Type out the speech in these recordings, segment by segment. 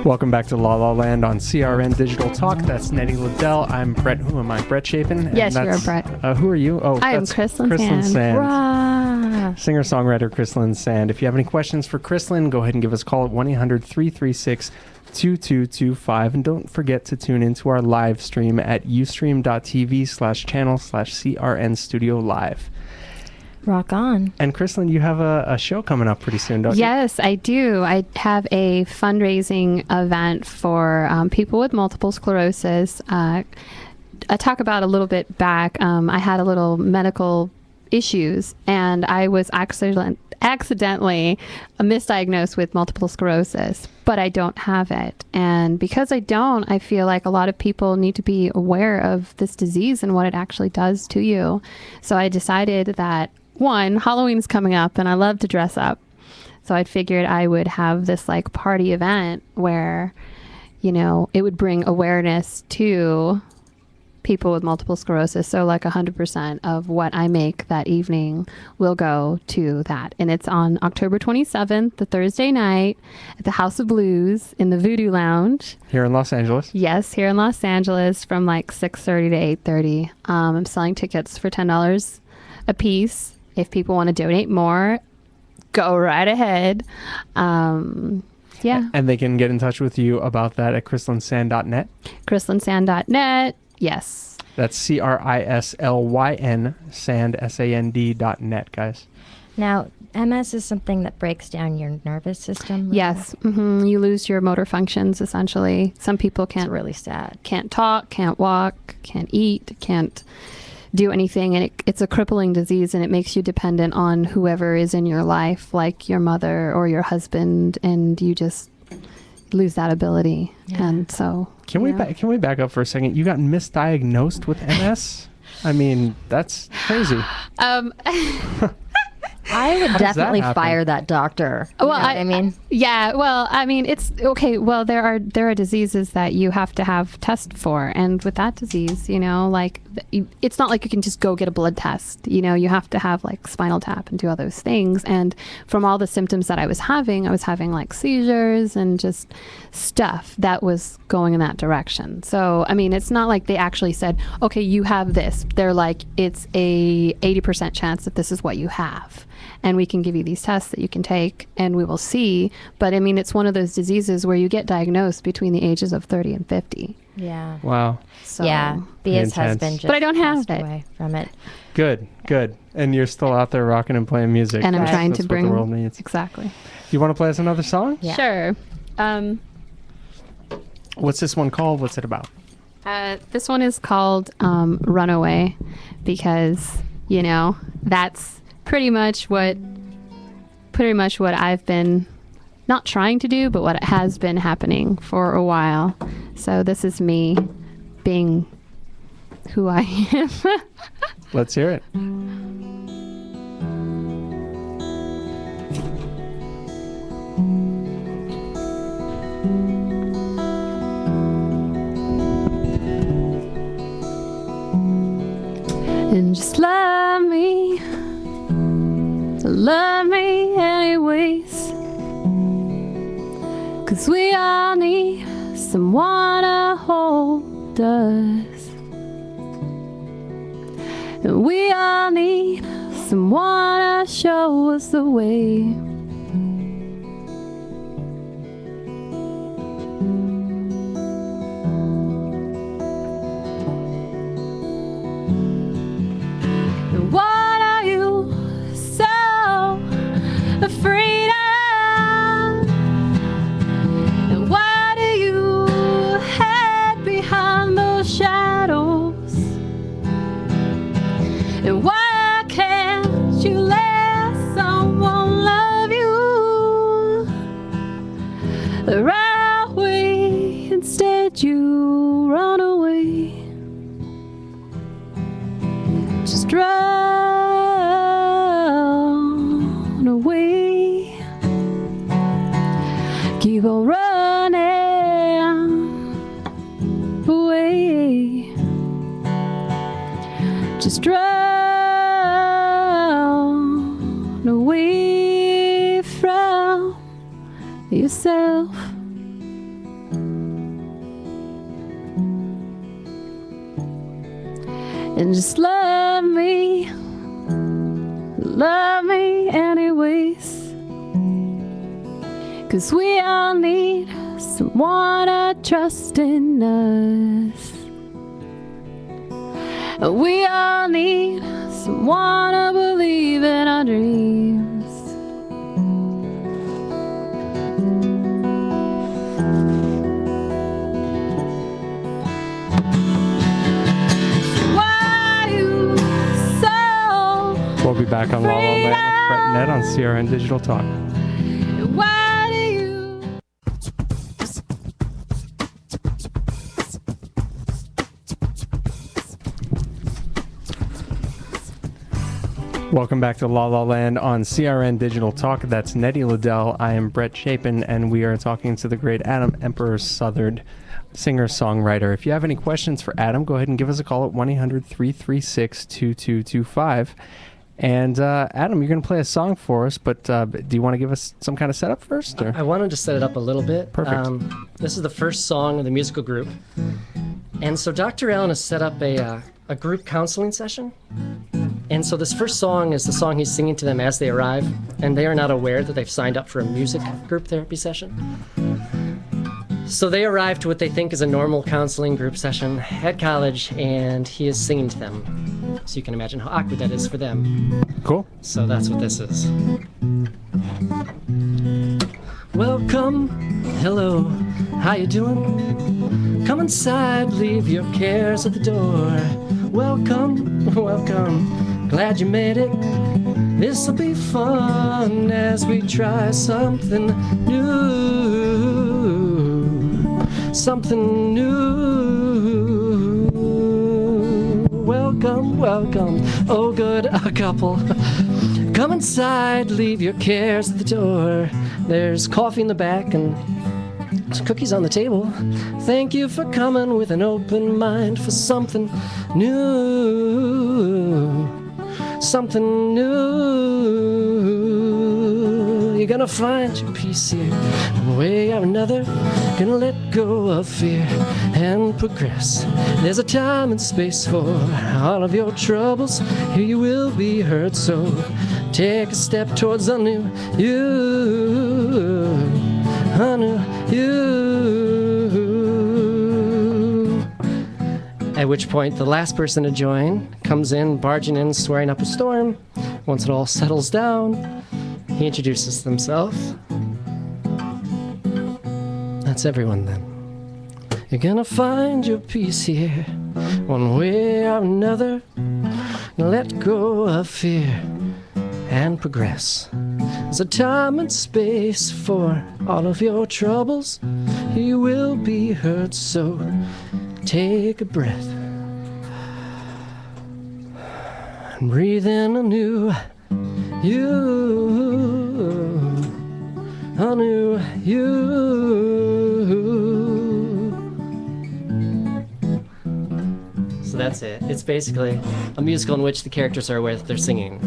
Welcome back to La La Land on CRN Digital Talk. That's Neti Leddel. I'm Brett. Who am I? Brett Chapin? Yes, you're Brett. Who are you? Oh, I am that's Crislyn Sand. Rah. Singer-songwriter Crislyn Sand. If you have any questions for Crislyn, go ahead and give us a call at 1-800-336-2225. And don't forget to tune into our live stream at ustream.tv/channel/CRN Studio Live. Rock on. And Crislyn, you have a show coming up pretty soon, don't you? Yes, I do. I have a fundraising event for people with multiple sclerosis. I talk about a little bit back. I had a little medical issues, and I was accidentally misdiagnosed with multiple sclerosis, but I don't have it. And because I don't, I feel like a lot of people need to be aware of this disease and what it actually does to you. So I decided that, one, Halloween is coming up and I love to dress up. So I figured I would have this like party event where, you know, it would bring awareness to people with multiple sclerosis. So like 100% of what I make that evening will go to that. And it's on October 27th, the Thursday night at the House of Blues in the Voodoo Lounge. Here in Los Angeles? Yes, here in Los Angeles from like 6:30 to 8:30. I'm selling tickets for $10 a piece. If people want to donate more, go right ahead. Yeah. And they can get in touch with you about that at CrisLynSand.net? CrisLynSand.net. Yes. That's CRISLYN Sand SAND.net, guys. Now, MS is something that breaks down your nervous system. Yes. Mm-hmm. You lose your motor functions, essentially. Some people It's really sad. can't talk, can't walk, can't eat, can't do anything, and it's a crippling disease, and it makes you dependent on whoever is in your life, like your mother or your husband, and you just lose that ability. Yeah. And so Can we back up for a second? You got misdiagnosed with MS? I mean, that's crazy. I would definitely happen? fire that doctor. Well, You know what I mean, yeah, well, I mean, it's okay. Well, there are diseases that you have to have tests for, and with that disease, you know, like it's not like you can just go get a blood test. You know, you have to have like spinal tap and do all those things. And from all the symptoms that I was having like seizures and just stuff that was going in that direction. So, I mean, it's not like they actually said, okay, you have this. They're like, it's a 80% chance that this is what you have. And we can give you these tests that you can take and we will see. But I mean, it's one of those diseases where you get diagnosed between the ages of 30 and 50. yeah. Wow. So, Yeah, Bia's Intense. husband just But I don't have passed it. away from it. Good. And you're still out there rocking and playing music. And I'm trying to That's bring what the world needs. Exactly. You want to play us another song? Yeah. Sure. What's this one called? What's it about? This one is called Runaway because, you know, that's pretty much what I've been not trying to do, but what has been happening for a while. So this is me being who I am. Let's hear it. And just love me anyways, 'cause we all need someone to hold us, and we all need someone to show us the way. What are you so afraid of? And why do you hide behind those shadows? And why can't you let someone love you the right way? Instead you run away. Just run away. Keep on running away. Just run away from yourself. and just love me anyways. 'Cause we all need someone to trust in us. We all need someone to believe in our dreams. We'll be back on La La Land with Brett and Ned on CRN Digital Talk. Why do you? Welcome back to La La Land on CRN Digital Talk. That's Neti, Leddel. I am Brett Chapin, and we are talking to the great Adam Emperor Southard, singer-songwriter. If you have any questions for Adam, go ahead and give us a call at 1-800-336-2225. And Adam, you're going to play a song for us, but do you want to give us some kind of setup first? Or? I wanted to set it up a little bit. Perfect. This is the first song of the musical group. And so Dr. Allen has set up a group counseling session. And so this first song is the song he's singing to them as they arrive, and they are not aware that they've signed up for a music group therapy session. So they arrive to what they think is a normal counseling group session at college, and he is singing to them. So you can imagine how awkward that is for them. Cool. So that's what this is. Welcome, hello, how you doing? Come inside, leave your cares at the door. Welcome, welcome, glad you made it. This'll be fun as we try something new. Something new. Welcome, welcome, oh good, a couple. Come inside, leave your cares at the door. There's coffee in the back and some cookies on the table. Thank you for coming with an open mind for something new. Something new. You're gonna find your peace here, one way or another. Gonna let go of fear and progress. There's a time and space for all of your troubles. Here you will be heard, so take a step towards a new you. A new you. At which point the last person to join comes in, barging in, swearing up a storm. Once it all settles down, he introduces himself. That's everyone then. You're gonna find your peace here, one way or another. Let go of fear and progress. There's a time and space for all of your troubles. You will be heard, so take a breath and breathe in a new you. A new you. So that's it. It's basically a musical in which the characters are aware that they're singing.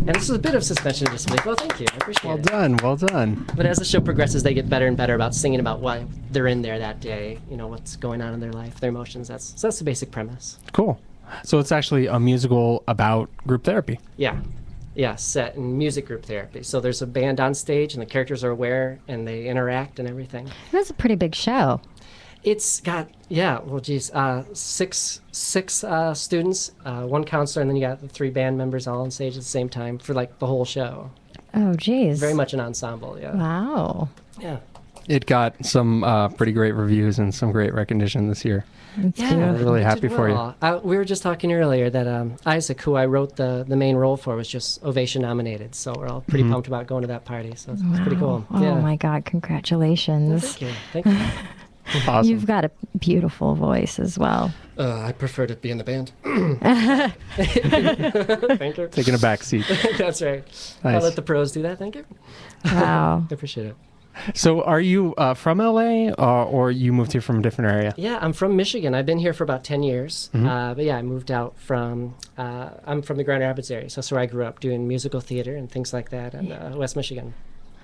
And this is a bit of suspension of disbelief. Well, thank you. I appreciate Well it. done, well done. But as the show progresses, they get better and better about singing about why they're in there that day, you know, what's going on in their life, their emotions. That's the basic premise. Cool. So it's actually a musical about group therapy. Yeah, set in music group therapy. So there's a band on stage, and the characters are aware, and they interact and everything. That's a pretty big show. It's got, six students, one counselor, and then you got the 3 band members all on stage at the same time for like the whole show. Oh, geez. Very much an ensemble, yeah. Wow. Yeah. It got some pretty great reviews and some great recognition this year. Yeah, We're really happy for you. We were just talking earlier that Isaac, who I wrote the main role for, was just Ovation nominated. So we're all pretty pumped about going to that party. So it's pretty cool. Oh, Yeah. my God. Congratulations. Thank you. Awesome. You've got a beautiful voice as well. I prefer to be in the band. Thank you. Taking a back seat. That's right. I'll Nice. let the pros do that. Thank you. Wow. I appreciate it. So are you from LA or you moved here from a different area? Yeah, I'm from Michigan. I've been here for about 10 years. But yeah, I moved out from, I'm from the Grand Rapids area. So that's where I grew up doing musical theater and things like that in West Michigan.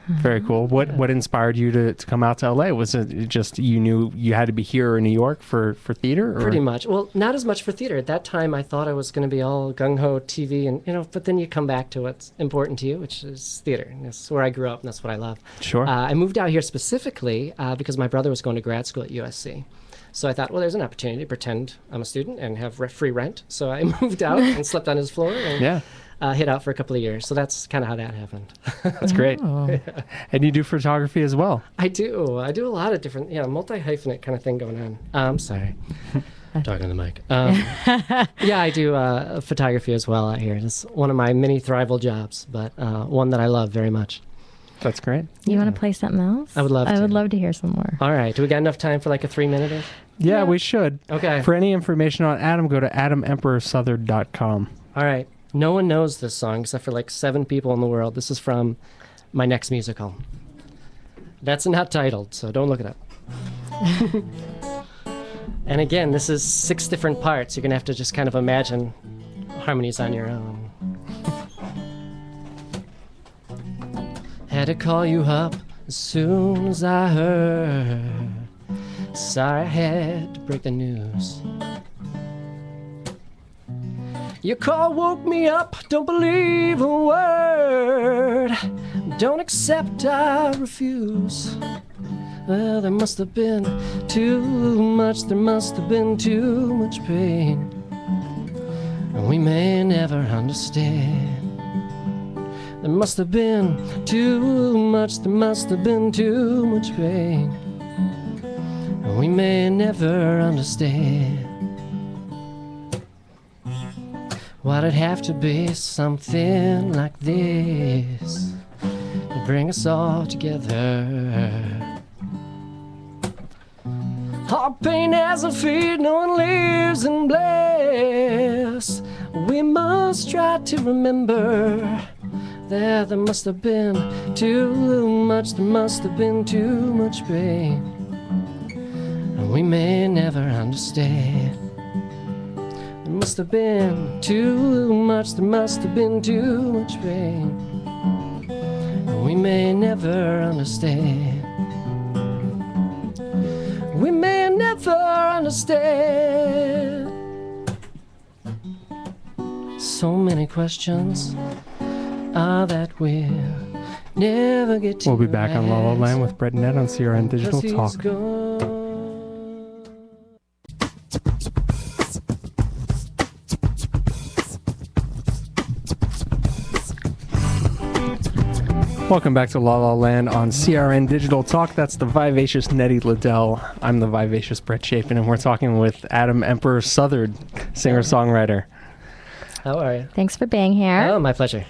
Very cool. What inspired you to come out to LA? Was it just you knew you had to be here in New York for theater? Or? Pretty much. Well, not as much for theater. At that time, I thought I was going to be all gung-ho TV, and but then you come back to what's important to you, which is theater. And that's where I grew up, and that's what I love. Sure. I moved out here specifically because my brother was going to grad school at USC. So I thought, well, there's an opportunity to pretend I'm a student and have free rent. So I moved out and slept on his floor and hid out for a couple of years. So that's kind of how that happened. That's great. And you do photography as well. I do. I do a lot of different, multi-hyphenate kind of thing going on. I'm sorry. Talking to the mic. Yeah, I do photography as well out here. It's one of my many thrival jobs, but one that I love very much. That's great. You want to play something else? I would love to. I would love to hear some more. All right. Do we got enough time for like a 3-minute? Yeah, we should. Okay. For any information on Adam, go to adamemperorsouthard.com. All right. No one knows this song except for like 7 people in the world. This is from my next musical. That's not titled, so don't look it up. And again, this is 6 different parts. You're going to have to just kind of imagine harmonies on your own. Had to call you up as soon as I heard. Sorry I had to break the news. Your call woke me up, don't believe a word. Don't accept, I refuse. Well, there must have been too much, there must have been too much pain. And we may never understand. There must have been too much, there must have been too much pain. And we may never understand. Why'd it have to be something like this to bring us all together? Our pain has a feet, no one lives in bliss. We must try to remember that there must have been too much, there must have been too much pain. And we may never understand. There must have been too much, there must have been too much pain. And we may never understand. We may never understand. So many questions that we'll never get to. We'll be back on La La Land with Brett and Ned on CRN Digital 'Cause he's Talk. gone. Welcome back to La La Land on CRN Digital Talk. That's the vivacious Neti Leddel. I'm the vivacious Brett Chapin, and we're talking with Adam Emperor Southard, singer-songwriter. How are you? Thanks for being here. Oh, my pleasure.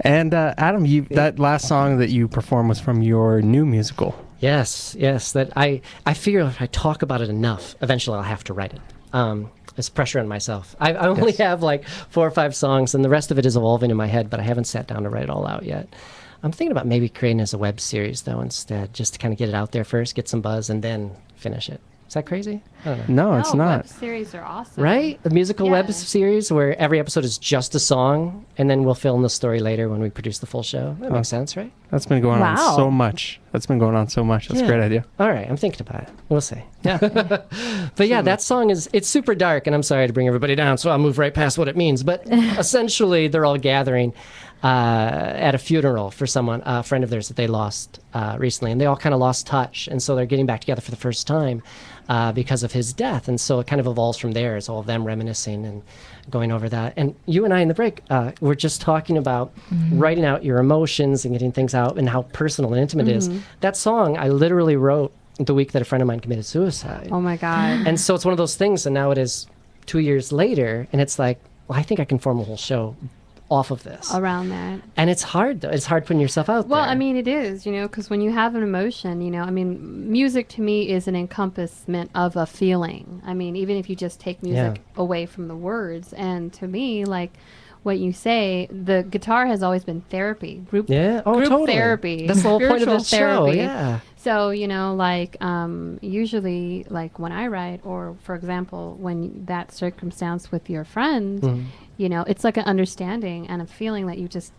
And Adam, that last song that you performed was from your new musical. Yes. That I figure if I talk about it enough, eventually I'll have to write it. It's pressure on myself. I only have like 4 or 5 songs, and the rest of it is evolving in my head, but I haven't sat down to write it all out yet. I'm thinking about maybe creating it as a web series, though, instead, just to kind of get it out there first, get some buzz, and then finish it. Is that crazy? I don't know. No, it's not. Web series are awesome. Right? A musical web Yeah. series where every episode is just a song, and then we'll fill in the story later when we produce the full show. That makes sense, right? That's been going on Wow. so much. That's a great idea. All right, I'm thinking about it. We'll see. Yeah. But yeah, that song it's super dark, and I'm sorry to bring everybody down, so I'll move right past what it means. But essentially, they're all gathering at a funeral for someone, a friend of theirs that they lost recently, and they all kind of lost touch, and so they're getting back together for the first time because of his death, and so it kind of evolves from there. It's all of them reminiscing and going over that. And you and I in the break were just talking about writing out your emotions and getting things out and how personal and intimate it is. That song I literally wrote the week that a friend of mine committed suicide. Oh my God. And so it's one of those things, and now it is 2 years later, and it's like, well, I think I can form a whole show off of this. Around that. And it's hard, though. It's hard putting yourself out there. Well, I mean, it is, because when you have an emotion, I mean, music to me is an encompassment of a feeling. I mean, even if you just take music away from the words. And to me, like what you say, the guitar has always been therapy. Group totally. therapy. That's the whole point of spiritual this show, therapy. yeah. So, usually, like when I write, or for example, when that circumstance with your friend, it's like an understanding and a feeling that you just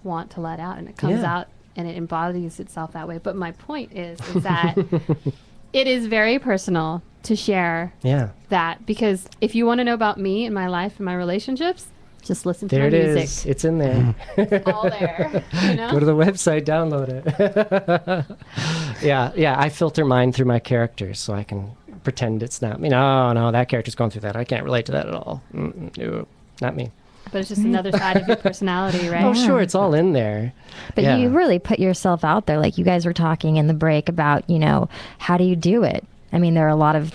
want to let out, and it comes out and it embodies itself that way. But my point is that it is very personal to share Yeah. that, because if you want to know about me and my life and my relationships, just listen to There my it music. is. It's in there. It's all there. You know? Go to the website, download it. Yeah. I filter mine through my characters so I can pretend it's not me. No, that character's going through that. I can't relate to that at all. No, not me. But it's just another side of your personality, right? Oh, sure, it's all in there. But Yeah. you really put yourself out there. Like you guys were talking in the break about, how do you do it? I mean, there are a lot of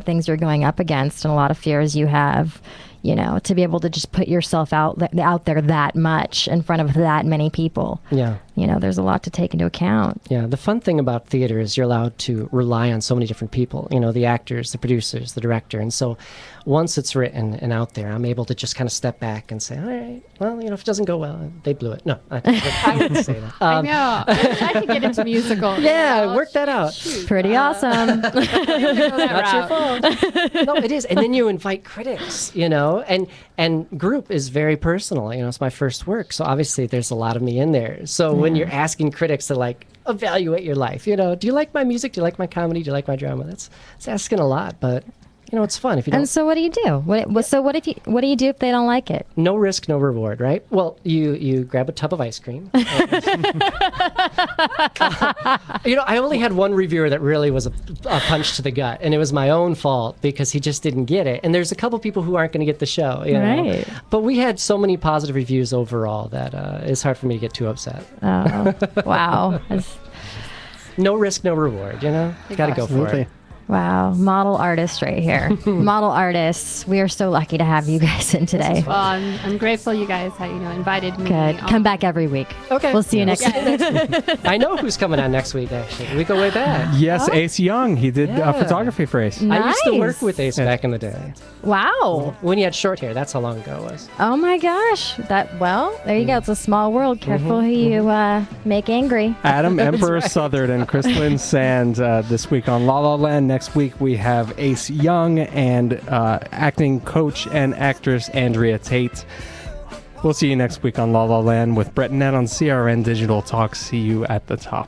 things you're going up against and a lot of fears you have, to be able to just put yourself out there that much in front of that many people. Yeah. There's a lot to take into account. Yeah, the fun thing about theater is you're allowed to rely on so many different people, the actors, the producers, the director. And so once it's written and out there, I'm able to just kind of step back and say, all right, well, if it doesn't go well, they blew it. No, I wouldn't say that. I know. I could get into musical. Yeah, work that out. Pretty awesome. Not your fault. No, it is. And then you invite critics, and group is very personal. It's my first work. So obviously there's a lot of me in there. So when you're asking critics to evaluate your life, do you like my music? Do you like my comedy? Do you like my drama? It's asking a lot, but it's fun if you don't. And so what do you do? What do you do if they don't like it? No risk, no reward, right? Well, you grab a tub of ice cream. I only had one reviewer that really was a punch to the gut, and it was my own fault because he just didn't get it. And there's a couple people who aren't going to get the show, Right. But we had so many positive reviews overall that it's hard for me to get too upset. Oh, wow. No risk, no reward, Got to go for Absolutely. it. Wow. Model artist right here. Model artists. We are so lucky to have you guys in today. Well, I'm grateful you guys invited me. Good. Come back every week. Okay. We'll see you next week. I know who's coming on next week, actually. We go way back. Yes, Ace Young. He did Yeah. photography for Ace. I used to work Nice. with Ace back in the day. Wow. When he had short hair, that's how long ago it was. Oh my gosh. There you go. It's a small world. Careful who you make angry. Adam Emperor Southard and Crislyn Sand this week on La La Land. Next week we have Ace Young and acting coach and actress Andrea Tate. We'll see you next week on La La Land with Brett and Ned on CRN Digital Talk. See you at the top.